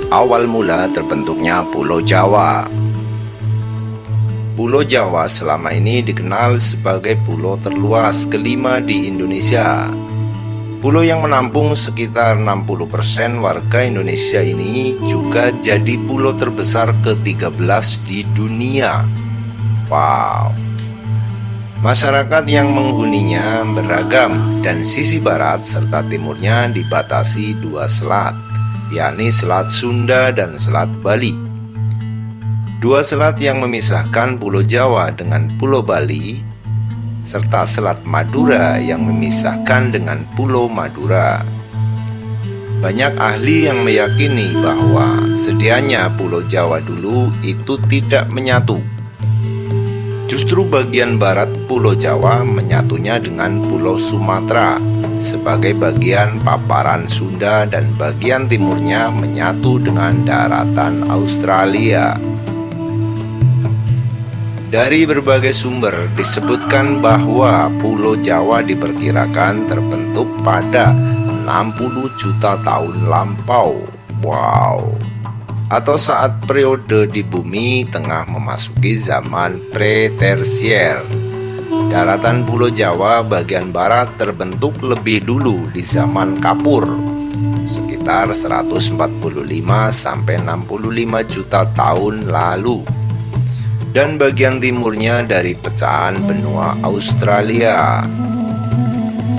awal mula terbentuknya Pulau Jawa. Pulau Jawa selama ini dikenal sebagai pulau terluas kelima di Indonesia. Pulau yang menampung sekitar 60% warga Indonesia ini juga jadi pulau terbesar ke-13 di dunia. Wow. Masyarakat yang menghuninya beragam dan sisi barat serta timurnya dibatasi dua selat, yakni Selat Sunda dan Selat Bali. Dua selat yang memisahkan Pulau Jawa dengan Pulau Bali, serta Selat Madura yang memisahkan dengan Pulau Madura. Banyak ahli yang meyakini bahwa sedianya Pulau Jawa dulu itu tidak menyatu. Justru bagian barat Pulau Jawa menyatunya dengan Pulau Sumatera sebagai bagian paparan Sunda dan bagian timurnya menyatu dengan daratan Australia. Dari berbagai sumber disebutkan bahwa Pulau Jawa diperkirakan terbentuk pada 60 juta tahun lampau. Wow. Atau saat periode di bumi tengah memasuki zaman pre-tersier. Daratan Pulau Jawa bagian barat terbentuk lebih dulu di zaman Kapur, sekitar 145 sampai 65 juta tahun lalu. Dan bagian timurnya dari pecahan benua Australia.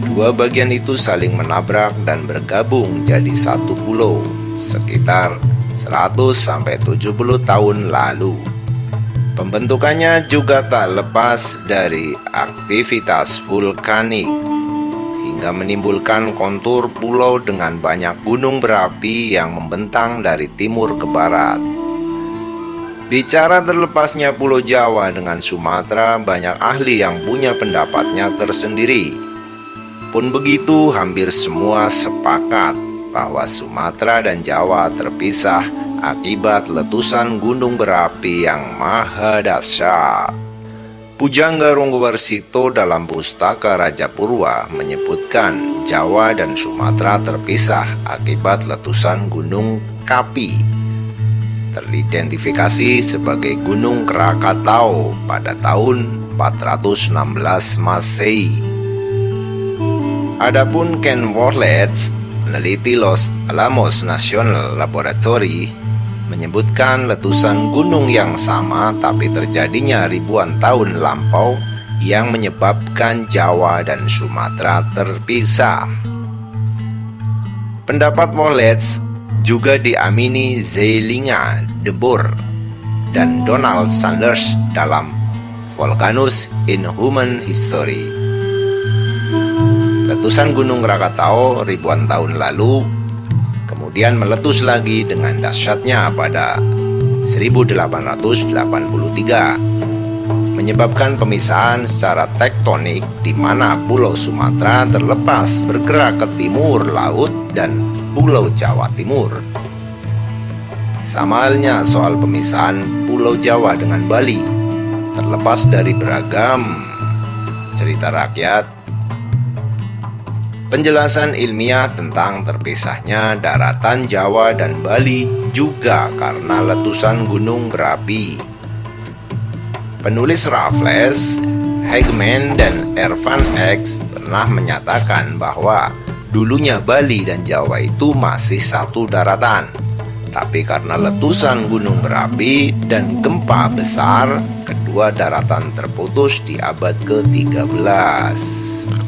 Dua bagian itu saling menabrak dan bergabung jadi satu pulau, sekitar 100 sampai 70 tahun lalu. Pembentukannya juga tak lepas dari aktivitas vulkanik hingga menimbulkan kontur pulau dengan banyak gunung berapi yang membentang dari timur ke barat. Bicara terlepasnya Pulau Jawa dengan Sumatera, banyak ahli yang punya pendapatnya tersendiri. Pun begitu, hampir semua sepakat bahwa Sumatera dan Jawa terpisah akibat letusan gunung berapi yang maha dahsyat. Pujangga Ronggowarsito dalam Pustaka Raja Purwa menyebutkan Jawa dan Sumatera terpisah akibat letusan gunung Kapi, teridentifikasi sebagai Gunung Krakatau pada tahun 416 Masehi. Adapun Ken Worlets, peneliti Los Alamos National Laboratory, menyebutkan letusan gunung yang sama tapi terjadinya ribuan tahun lampau yang menyebabkan Jawa dan Sumatera terpisah. Pendapat Worlets juga diamini Zeilinger, De Boer, dan Donald Sanders dalam Volcanoes in Human History. Letusan Gunung Krakatau ribuan tahun lalu kemudian meletus lagi dengan dahsyatnya pada 1883, menyebabkan pemisahan secara tektonik di mana Pulau Sumatera terlepas bergerak ke timur laut dan Pulau Jawa Timur. Sama halnya soal pemisahan Pulau Jawa dengan Bali, terlepas dari beragam cerita rakyat, penjelasan ilmiah tentang terpisahnya daratan Jawa dan Bali juga karena letusan gunung berapi. Penulis Raffles, Hegeman, dan Ervan X pernah menyatakan bahwa dulunya Bali dan Jawa itu masih satu daratan, tapi karena letusan gunung berapi dan gempa besar, kedua daratan terputus di abad ke-13.